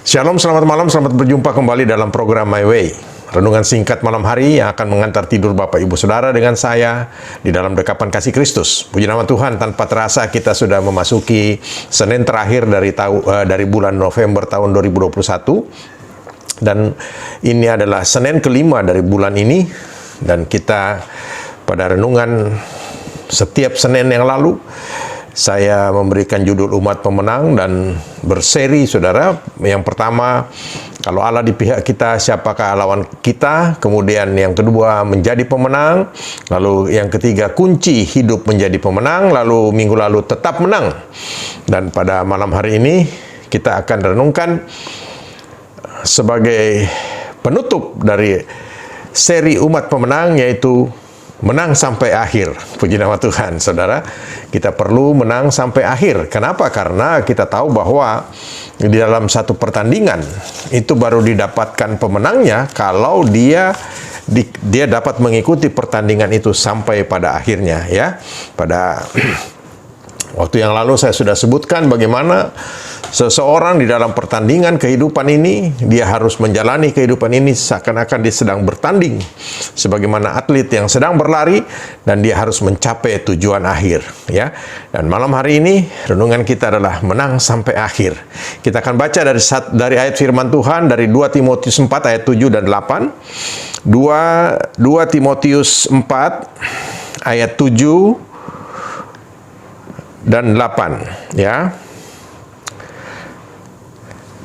Shalom, selamat malam, selamat berjumpa kembali dalam program My Way. Renungan singkat malam hari yang akan mengantar tidur Bapak Ibu Saudara dengan saya di dalam dekapan kasih Kristus. Puji nama Tuhan, tanpa terasa kita sudah memasuki Senin terakhir dari bulan November tahun 2021. Dan ini adalah Senin kelima dari bulan ini. Dan kita pada renungan setiap Senin yang lalu, saya memberikan judul Umat Pemenang dan berseri, saudara. Yang pertama, kalau Allah di pihak kita, siapakah lawan kita? Kemudian yang kedua, menjadi pemenang. Lalu yang ketiga, kunci hidup menjadi pemenang. Lalu minggu lalu, tetap menang. Dan pada malam hari ini, kita akan renungkan sebagai penutup dari seri Umat Pemenang, yaitu menang sampai akhir. Puji nama Tuhan, saudara. Kita perlu menang sampai akhir. Kenapa? Karena kita tahu bahwa di dalam satu pertandingan itu baru didapatkan pemenangnya kalau dia dapat mengikuti pertandingan itu sampai pada akhirnya, ya. Pada waktu yang lalu saya sudah sebutkan bagaimana seseorang di dalam pertandingan kehidupan ini, dia harus menjalani kehidupan ini seakan-akan dia sedang bertanding, sebagaimana atlet yang sedang berlari, dan dia harus mencapai tujuan akhir, ya. Dan malam hari ini, renungan kita adalah menang sampai akhir. Kita akan baca dari ayat firman Tuhan, dari 2 Timotius 4 ayat 7 dan 8. 2 Timotius 4 ayat 7 dan 8, ya.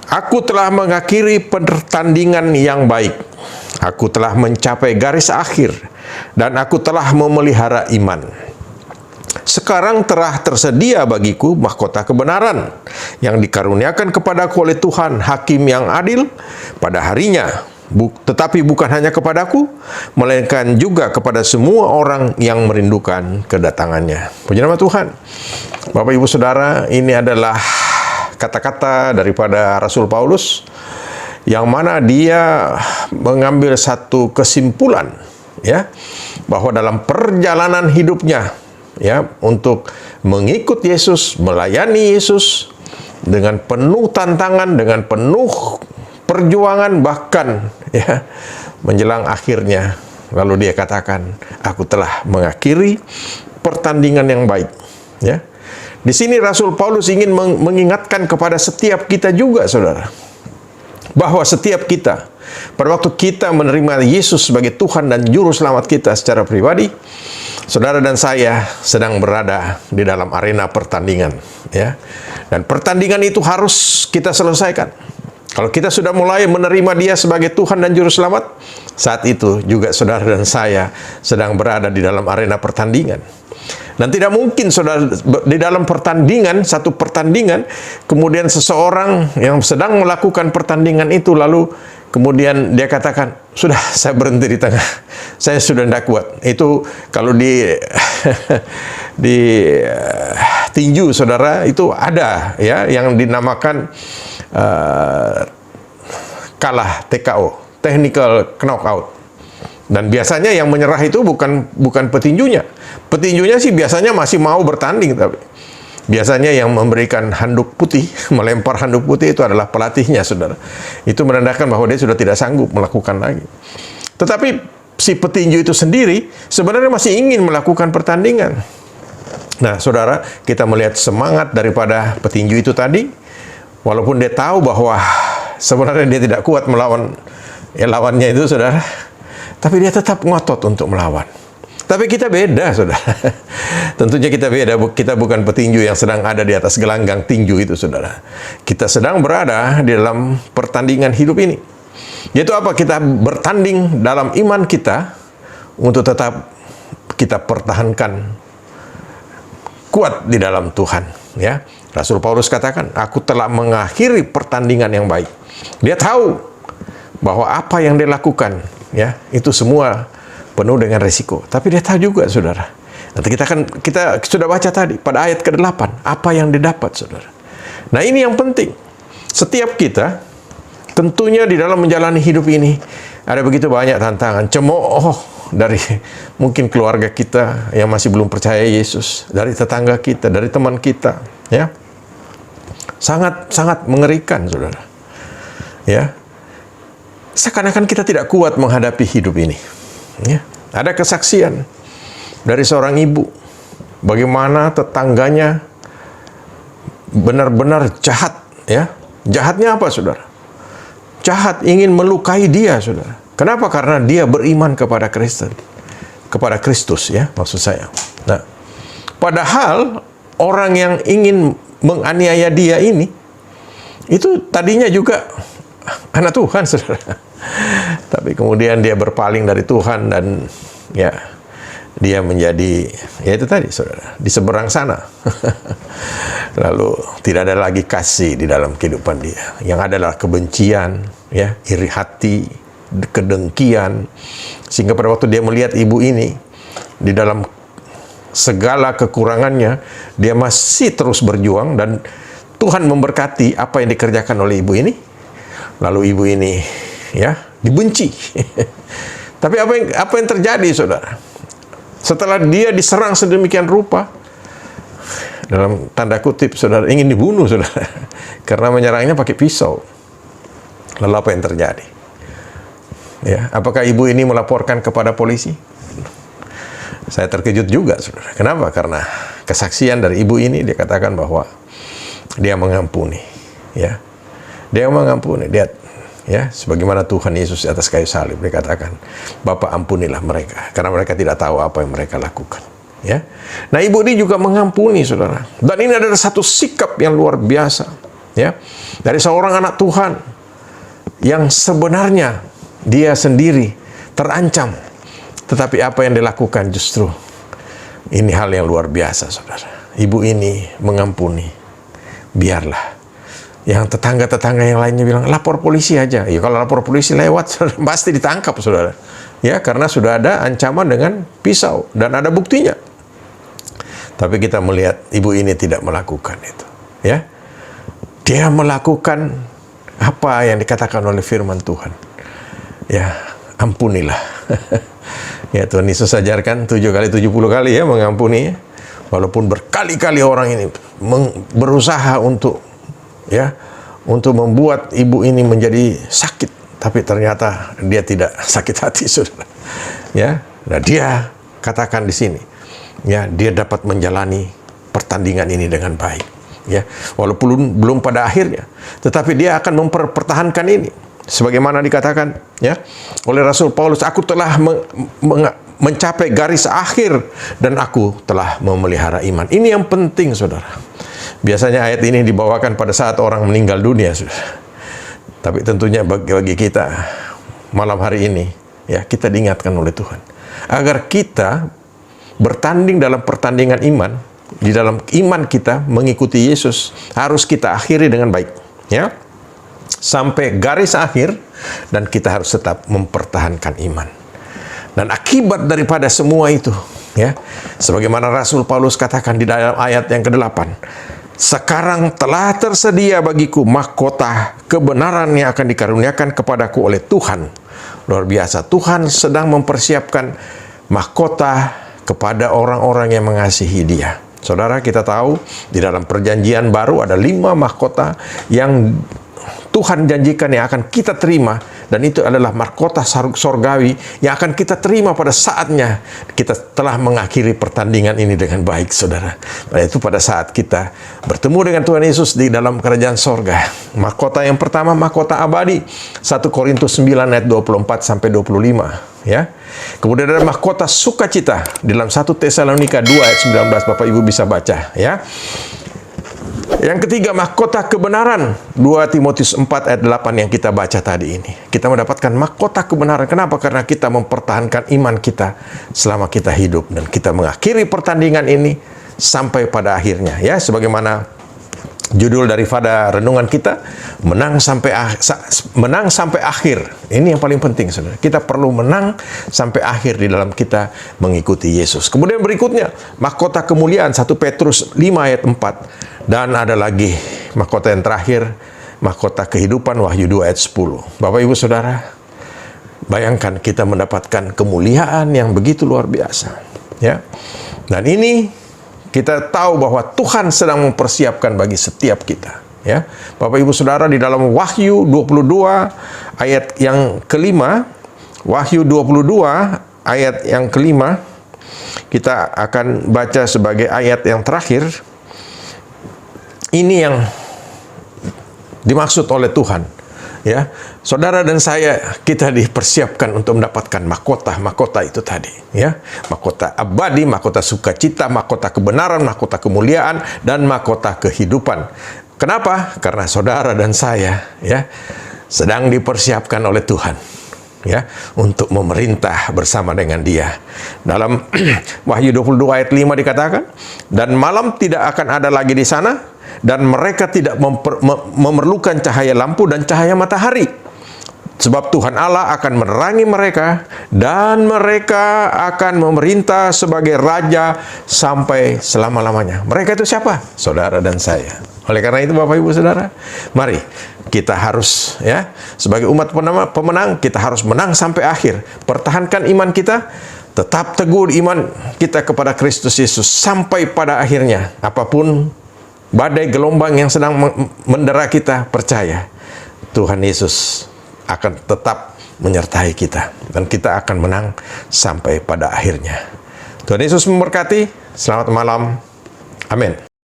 Aku telah mengakhiri pertandingan yang baik. Aku telah mencapai garis akhir, dan aku telah memelihara iman. Sekarang telah tersedia bagiku mahkota kebenaran yang dikaruniakan kepadaku oleh Tuhan, Hakim yang adil pada harinya. Tetapi bukan hanya kepadaku, melainkan juga kepada semua orang yang merindukan kedatangannya. Puji nama Tuhan. Bapak Ibu Saudara, ini adalah kata-kata daripada Rasul Paulus yang mana dia mengambil satu kesimpulan, ya, bahwa dalam perjalanan hidupnya, ya, untuk mengikut Yesus, melayani Yesus dengan penuh tantangan, dengan penuh perjuangan, bahkan, ya, menjelang akhirnya, lalu dia katakan, aku telah mengakhiri pertandingan yang baik, ya. Di sini Rasul Paulus ingin mengingatkan kepada setiap kita juga, saudara, bahwa setiap kita, pada waktu kita menerima Yesus sebagai Tuhan dan Juru Selamat kita secara pribadi, saudara dan saya sedang berada di dalam arena pertandingan, ya. Dan pertandingan itu harus kita selesaikan. Kalau kita sudah mulai menerima Dia sebagai Tuhan dan Juru Selamat, saat itu juga saudara dan saya sedang berada di dalam arena pertandingan. Dan tidak mungkin, saudara, di dalam pertandingan, satu pertandingan, kemudian seseorang yang sedang melakukan pertandingan itu, lalu kemudian dia katakan, sudah, saya berhenti di tengah, saya sudah tidak kuat. Itu kalau di tinju, saudara, itu ada, ya, yang dinamakan kalah, TKO, technical knockout. Dan biasanya yang menyerah itu bukan petinjunya. Petinjunya sih biasanya masih mau bertanding, tapi biasanya yang memberikan handuk putih, melempar handuk putih itu adalah pelatihnya, saudara. Itu menandakan bahwa dia sudah tidak sanggup melakukan lagi. Tetapi si petinju itu sendiri sebenarnya masih ingin melakukan pertandingan. Nah, saudara, kita melihat semangat daripada petinju itu tadi, walaupun dia tahu bahwa sebenarnya dia tidak kuat melawan lawannya itu, saudara, tapi dia tetap ngotot untuk melawan. Tapi kita beda, saudara. Tentunya kita beda. Kita bukan petinju yang sedang ada di atas gelanggang tinju itu, saudara. Kita sedang berada di dalam pertandingan hidup ini. Yaitu apa? Kita bertanding dalam iman kita untuk tetap kita pertahankan kuat di dalam Tuhan, ya. Rasul Paulus katakan, aku telah mengakhiri pertandingan yang baik. Dia tahu bahwa apa yang dia lakukan, ya, itu semua penuh dengan risiko. Tapi dia tahu juga, saudara. Nanti kita sudah baca tadi pada ayat ke-8 apa yang didapat, saudara. Nah, ini yang penting. Setiap kita tentunya di dalam menjalani hidup ini ada begitu banyak tantangan, cemooh dari mungkin keluarga kita yang masih belum percaya Yesus, dari tetangga kita, dari teman kita, ya. Sangat mengerikan, saudara. ya, seakan-akan kita tidak kuat menghadapi hidup ini. Ya. Ada kesaksian dari seorang ibu, bagaimana tetangganya benar-benar jahat. Ya, jahatnya apa, saudara? Jahat ingin melukai dia, saudara. Kenapa? Karena dia beriman kepada Kristen, kepada Kristus, ya, maksud saya. Nah, padahal orang yang ingin menganiaya dia ini, itu tadinya juga anak Tuhan, saudara. Tapi kemudian dia berpaling dari Tuhan dan ya, dia menjadi, ya itu tadi, saudara, di seberang sana. Lalu tidak ada lagi kasih di dalam kehidupan dia. Yang ada adalah kebencian, ya, iri hati, kedengkian. Sehingga pada waktu dia melihat ibu ini, di dalam segala kekurangannya, dia masih terus berjuang, dan Tuhan memberkati apa yang dikerjakan oleh ibu ini. Lalu ibu ini, ya, dibenci. Tapi apa yang terjadi, saudara? Setelah dia diserang sedemikian rupa, dalam tanda kutip, saudara, ingin dibunuh, saudara, karena menyerangnya pakai pisau. Lalu apa yang terjadi? Ya, apakah ibu ini melaporkan kepada polisi? Saya terkejut juga, saudara. Kenapa? Karena kesaksian dari ibu ini, dia katakan bahwa dia mengampuni, ya. Dia mengampuni, dia, ya, sebagaimana Tuhan Yesus di atas kayu salib, dia katakan, Bapa, ampunilah mereka, karena mereka tidak tahu apa yang mereka lakukan. Ya, nah, ibu ini juga mengampuni, saudara. Dan ini adalah satu sikap yang luar biasa, ya, dari seorang anak Tuhan yang sebenarnya dia sendiri terancam, tetapi apa yang dilakukan justru ini hal yang luar biasa, saudara. Ibu ini mengampuni. Biarlah. Yang tetangga-tetangga yang lainnya bilang, lapor polisi aja. Ya, kalau lapor polisi lewat, saudara, pasti ditangkap, saudara. Ya, karena sudah ada ancaman dengan pisau dan ada buktinya. Tapi kita melihat ibu ini tidak melakukan itu. Ya, dia melakukan apa yang dikatakan oleh firman Tuhan. Ya, ampunilah. Ya, Tuhan Yesus ajarkan 7 kali 70 kali, ya, mengampuni. Walaupun berkali-kali orang ini berusaha untuk, ya, untuk membuat ibu ini menjadi sakit, tapi ternyata dia tidak sakit hati, saudara. Ya, nah, dia katakan di sini, ya, dia dapat menjalani pertandingan ini dengan baik, ya, walaupun belum pada akhirnya, tetapi dia akan mempertahankan ini, sebagaimana dikatakan, ya, oleh Rasul Paulus, aku telah mencapai garis akhir dan aku telah memelihara iman. Ini yang penting, saudara. Biasanya ayat ini dibawakan pada saat orang meninggal dunia, saudara. Tapi tentunya bagi kita malam hari ini, ya, kita diingatkan oleh Tuhan agar kita bertanding dalam pertandingan iman. Di dalam iman kita mengikuti Yesus harus kita akhiri dengan baik, ya, sampai garis akhir, dan kita harus tetap mempertahankan iman. Dan akibat daripada semua itu, ya, sebagaimana Rasul Paulus katakan di dalam ayat yang ke-8, sekarang telah tersedia bagiku mahkota kebenaran yang akan dikaruniakan kepadaku oleh Tuhan. Luar biasa, Tuhan sedang mempersiapkan mahkota kepada orang-orang yang mengasihi Dia. Saudara, kita tahu di dalam perjanjian baru ada 5 mahkota yang Tuhan janjikan yang akan kita terima, dan itu adalah mahkota sorgawi yang akan kita terima pada saatnya kita telah mengakhiri pertandingan ini dengan baik, saudara. Itu pada saat kita bertemu dengan Tuhan Yesus di dalam kerajaan sorga. Mahkota yang pertama, mahkota abadi, 1 Korintus 9 ayat 24 sampai 25, ya. Kemudian ada mahkota sukacita di dalam 1 Tesalonika 2 ayat 19, Bapak Ibu bisa baca, ya. Yang ketiga, mahkota kebenaran, 2 Timotius 4 ayat 8 yang kita baca tadi ini. Kita mendapatkan mahkota kebenaran. Kenapa? Karena kita mempertahankan iman kita selama kita hidup, dan kita mengakhiri pertandingan ini sampai pada akhirnya, ya, sebagaimana judul daripada renungan kita, menang sampai akhir. Ini yang paling penting, saudara. Kita perlu menang sampai akhir di dalam kita mengikuti Yesus. Kemudian berikutnya, mahkota kemuliaan, 1 Petrus 5 ayat 4. Dan ada lagi mahkota yang terakhir, mahkota kehidupan, Wahyu 2 ayat 10. Bapak Ibu Saudara, bayangkan kita mendapatkan kemuliaan yang begitu luar biasa, ya. Dan ini kita tahu bahwa Tuhan sedang mempersiapkan bagi setiap kita, ya. Bapak Ibu Saudara, di dalam Wahyu 22 ayat yang kelima, Wahyu 22 ayat yang kelima, kita akan baca sebagai ayat yang terakhir. Ini yang dimaksud oleh Tuhan, ya. Saudara dan saya, kita dipersiapkan untuk mendapatkan mahkota itu tadi, ya. Mahkota abadi, mahkota sukacita, mahkota kebenaran, mahkota kemuliaan, dan mahkota kehidupan. Kenapa? Karena saudara dan saya, ya, sedang dipersiapkan oleh Tuhan, ya, untuk memerintah bersama dengan Dia. Dalam Wahyu 22 ayat 5 dikatakan, dan malam tidak akan ada lagi di sana, dan mereka tidak memerlukan cahaya lampu dan cahaya matahari, sebab Tuhan Allah akan menerangi mereka, dan mereka akan memerintah sebagai raja sampai selama-lamanya. Mereka itu siapa? Saudara dan saya. Oleh karena itu, Bapak Ibu Saudara, mari kita harus, ya, sebagai umat pemenang, kita harus menang sampai akhir. Pertahankan iman kita, tetap teguh iman kita kepada Kristus Yesus sampai pada akhirnya. Apapun badai gelombang yang sedang mendera kita, percaya Tuhan Yesus akan tetap menyertai kita, dan kita akan menang sampai pada akhirnya. Tuhan Yesus memberkati. Selamat malam. Amin.